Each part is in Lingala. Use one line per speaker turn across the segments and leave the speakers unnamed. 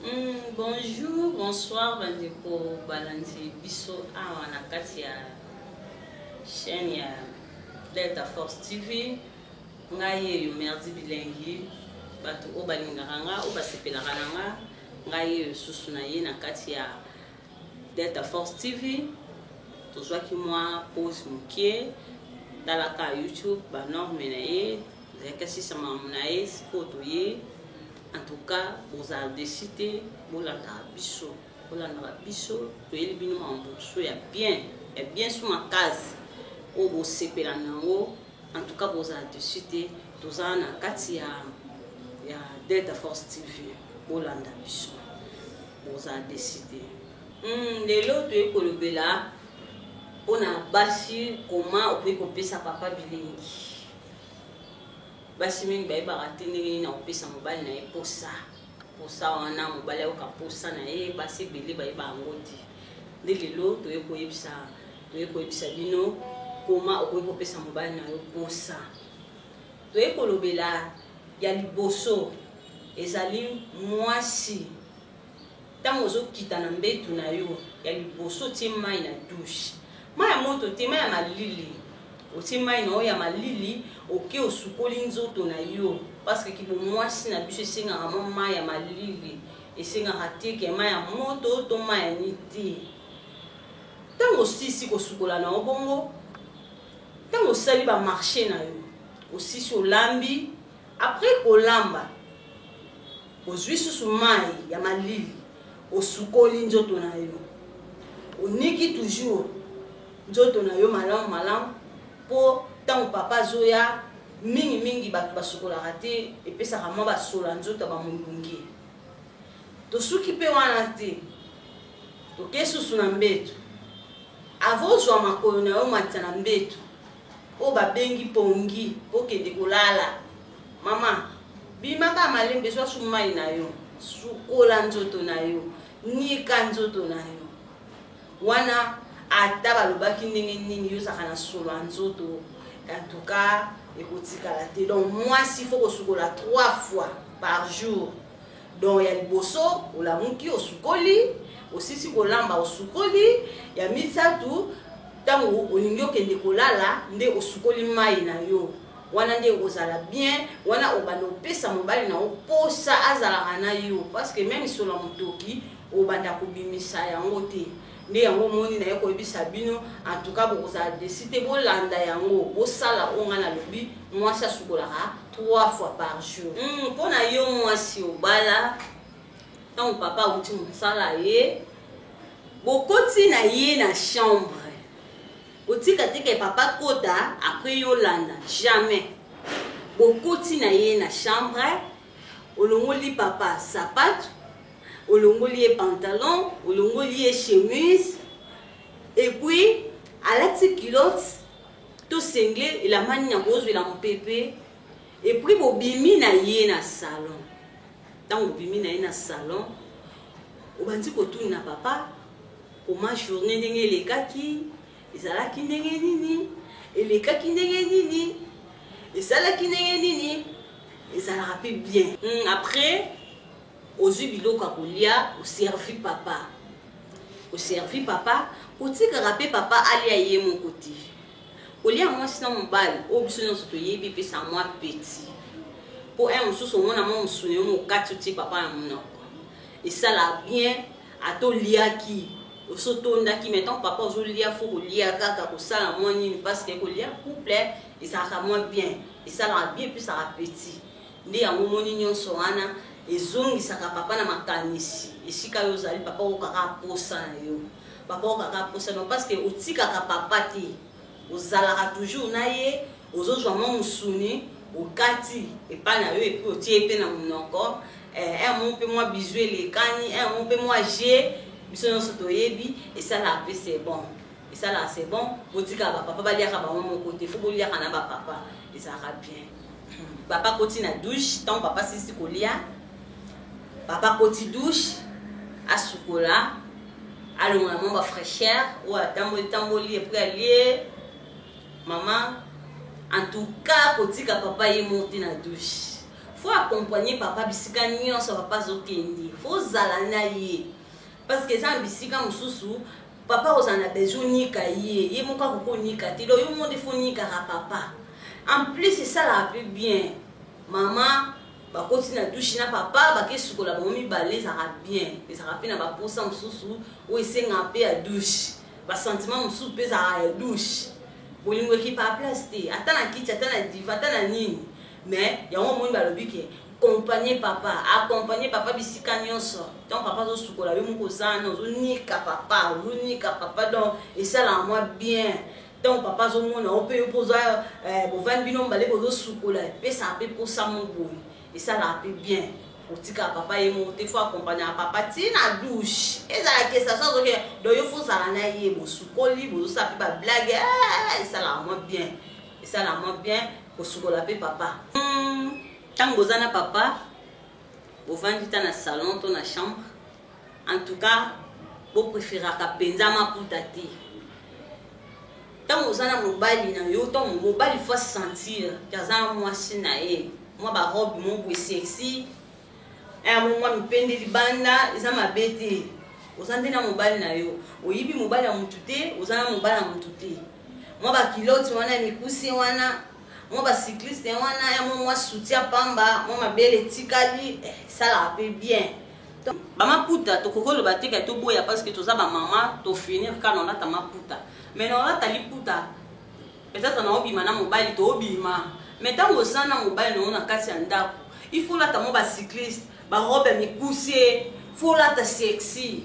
Bonjour, bonsoir, bandeko balandi biso awa na kati ya chaîne ya Delta Force TV. Ngai yo merdi bilengi bato o balingaka nga o basepelaka na nga ngai yo susu na ye na kati ya Delta Force TV. Tozwaki mwa pause mokie talaka YouTube banorme na ye zakasisa mamu na ye sikoto ye. En tout cas, vous avez décidé de la biso, pour la biso, to yeli bino mamboso ya bien sur ma case. O bo sepela nango. En tout cas, vous avez décidé to za na kati ya Delta Force TV, pour la biso. Vous avez décidé. Lelo to ekolobela ona basi comment on peut couper sa papa bilingi. Basi mingi ba ibaka tindenge na opesa mobali na ye posa wana mobali oka posa na ye basi bele ba iba ngoti lelo to yebisa bino koma okopesa mobali na yo posa to ekolobela ya liboso ezali mwasi tango zo kita na mbetu na yo ya liboso ti mai na douche mai ya moto te mai ya malili otima ino ya malili oke osukoli nzoto na yo parce que kibo mwasi na biso esenga mama ya malili esenga hatike ma ya moto to ma ya niti tango sisi ko sukola na obongo tango sali ba marché na yo osisi olambi après kolamba ozwi susu mai ya malili osukoli nzoto na yo oniki toujours nzoto na yo malamu po tango papa zoya mingi bato basukolaka te epesaka mwa basola nzoto bamolungi tosuki mpe wana te toke susu na mbeto avozwa makolo na yo matisa na mbeto oyo babengi pongi okende kolala mama bimaka malembe zwa su mai na yo sukola nzoto na yo nika nzoto na yo wana ata balobaki ndenge nini yozaka na solo ya nzoto en tout cas ekotikala te donc mwasi faut kosukola 3 fois par jour donc ya liboso olamuki osukoli osisi kolamba osukoli ya misatu ntango olingi okende kolala nde osukoli mai na yo wana nde ozala bien wana obanda opesa mobali na oposa azalaka na yo parce que même solo ya motoki obanda kobimisa yango te nde yango moni na ye koyebisa bino en tout cas bokozala décidé bolanda yango bosala onga na lobi mwasi asukolaka 3 fois par jour. Mpona yo mwasi obala ntango papa auti mosala ye bokoti na ye na chambre otika teke papa kota après yolanda jamais bokoti na ye na chambre olongoli papa sapato olongoli pantalon olongoli chemise et puis alati culotte to sengle et la mania rose la mpépé et puis bobimi na ye na salon tant bobimi na ye na salon obandi kotuni na papa oma journée ndenge lekaki ezalaki ndenge nini elekaki ndenge nini ezalaki ndenge nini ezalaka pe bien après ozwi biloko kolia oservi papa otikaka mpe papa alia ye moko te kolia mwasi na mobali oyo biso nyonso toyebi epesa mwa peti mpo un mosusu omona mwa mosuni yo mokati otie papa ya monoko esala bien ata oliaki osotondaki maintenant papa ozolia fo kolia kaka kosala mwa nini parce que kolia couple ezalaka mwa bien esalaka bien epesaka peti nde yango moni nyonso wana ezongisaka papa na makanisi esika yo ozali papa okaka posa na yo papa okaka posa no parce que otikaka papa te ozalaka toujours na ye ozozwa mwa musuni okati epai na yo epi otie epe na monoko un mot mpe mwa bizu elekani un mot mpe mwa je biso nyonso toyebi esalaka mpe c'est bon esalaka c'est bon botikaka bapapa baliaka bango moko te fo boliaka na bapapa ezalaka bien papa koti na douche ntango papa sisi kolia papa koti douche asukola alongola mwa fraîcheur ou atamboli epui alie mama en tout cas kotika papa ye monti na douche faut accompagner papa bisika nyonso papa zokende faut zala na ye parce que ça bisika mususu papa ozana besoin nika ye moka ko nika te do yo monde faut nika papa en plus c'est ça la peu bien maman ba continue douche na papa ba ke sukola ba mi balé ça va bien et ça rapide na ba posa mususu o esenga pe a douche ba sentiment mususu pe ça a douche bolingo ki pa place te atana kiti atana diva atana nini mais ya mo ba lobi ke accompagner papa bisika nyonso donc papa zo sukola yo moko zana zo nika papa donc et ça la moi bien donc papa zo mona on peut poser bo van bino mbale bo zo sukola pe ça pe pour ça mon boy et ça la peut bien pour tika papa et monter faut accompagner papa tina douche et ça la que ça so que donc il faut ça na ye bo sukoli bo ça pe ba blague et ça la moi bien pour sukola pe papa tant bozana papa bovandi ta na salon to na chambre en tout cas bo préféraka penza maputa te tant bozana mobali na yo to mobali faut sentir kaza mwasi na ye moi ba robe mon boy sexy moi mipende libanda eza mabete ozande na mobali na yo oyibi mobali ya mutu te ozana mobali ya mutu te moi ba kilote wana mikusi wana moi ba cycliste wana ya moi soutien pamba moi ma belle tikali ça la fait bien ba maputa to kokolo bateka to boya parce que toza ba maman to finir quand on a ta maputa mais on a ta liputa peut-être na obima na mobali to obima mais tant osana mobali no na kati ya ndako il faut la ta mo ba cycliste ba robe mikusi faut la ta sexy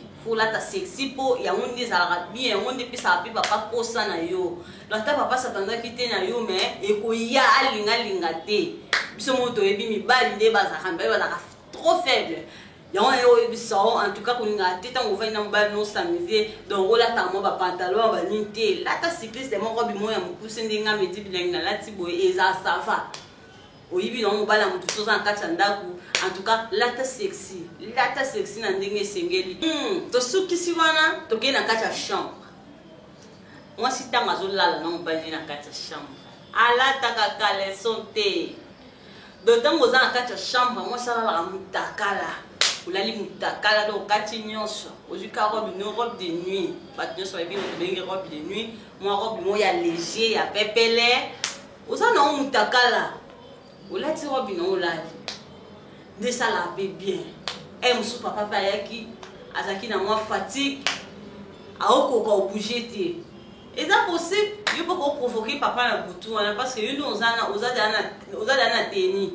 po ya ngondi za bien ngondi pisa pe papa kosa na yo lata papa satanda kite na yo mais ekoya alinga te biso moto ebi mibali nde baza kamba baza trop faible ya on biso en tout cas koninga te tango va na mobali no s'amuser donc ola ta mo ba pantalon ba ninte lata cycliste mo robe mo ya mukuse ndenga medi bilengi na lati boye eza safa oyibi na mobali mutu toza nkati ndaku en tout cas lata sexy na ndenge sengeli to sukisi wana to ke na kati ya chambre moi si tanga zo lala na mobali na kati ya chambre alata kaka leson te d'autant que na kati ya chambre moi sala la mutakala ulali mutakala do kati nyonso ojuka robe de nuit pas nyonso ba bi robe de nuit moi robe mo ya léger ya pepele osana mutakala olati robe no olali de ça la bien musu papa pa yaki azaki na moi fatigue aoko bouger te et ça possible il peut provoquer papa na butu wana parce que nous ozana na teni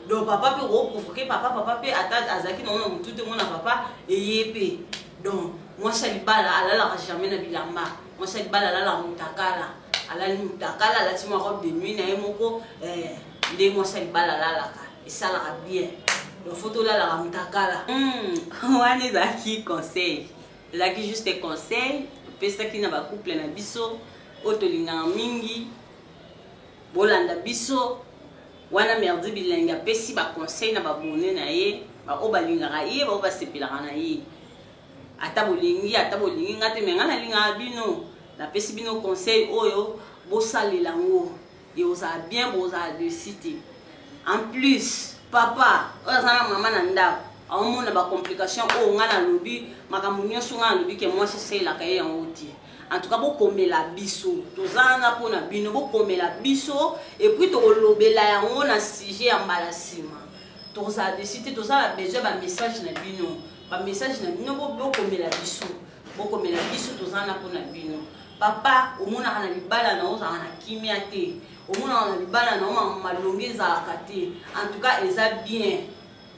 donc papa peut provoquer papa pe azaki na mutu te mona papa eyepe donc moi salibala alala jamais na bilamba moi salibala alala mutakala la tima robe de nuit na moko de moi salibala lalaka et ça la bien donc photo là la mutakala wana ezaki conseil ezaki juste conseil pesaki na ba couple na biso otolinganga mingi bolanda biso wana merdi bilenga pesi ba conseil na ba bonne na ye ba obalingaka ye ba basepelaka na ye ata bolingi ngate menga na linga bino na pesi bino conseil oyo bosalela ngo et oza bien boza de cité en plus papa ozana mama na ndako amona ba complication o ngana lobi makambo nyonso ngana lobi ke moi c'est la kaye en oti en tout cas bokomela biso tozana pona bino bokomela biso et puis to lobela yango na sujet ya malasima toza de cité toza la besoin ba message na bino bokomela biso tozana pona bino papa omona na libala na oza na kimia te omona na libala na malongeza akate en tout cas eza bien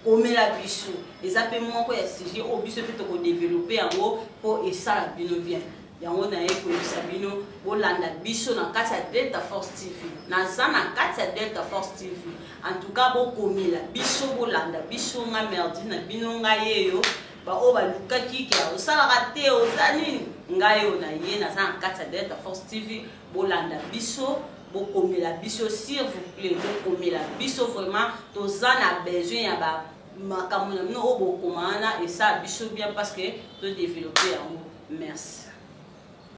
komela biso eza pe moko ya sujet o biso pe to ko développer yango po esala bino bien yango na eko bisa bino bolanda biso na kati ya Delta Force TV na zana kati ya Delta Force TV en tout cas bokomela biso bolanda biso nga merdi na bino nga yeyo ba o ba lukaki ke osala rate ozani ngayo na ye na zana kati ya Delta Force TV bolanda biso bokomela biso s'il vous plaît bokomela biso vraiment tozana besoin ya ba makamuna no obokomana et ça biso bien parce que to développer yango merci.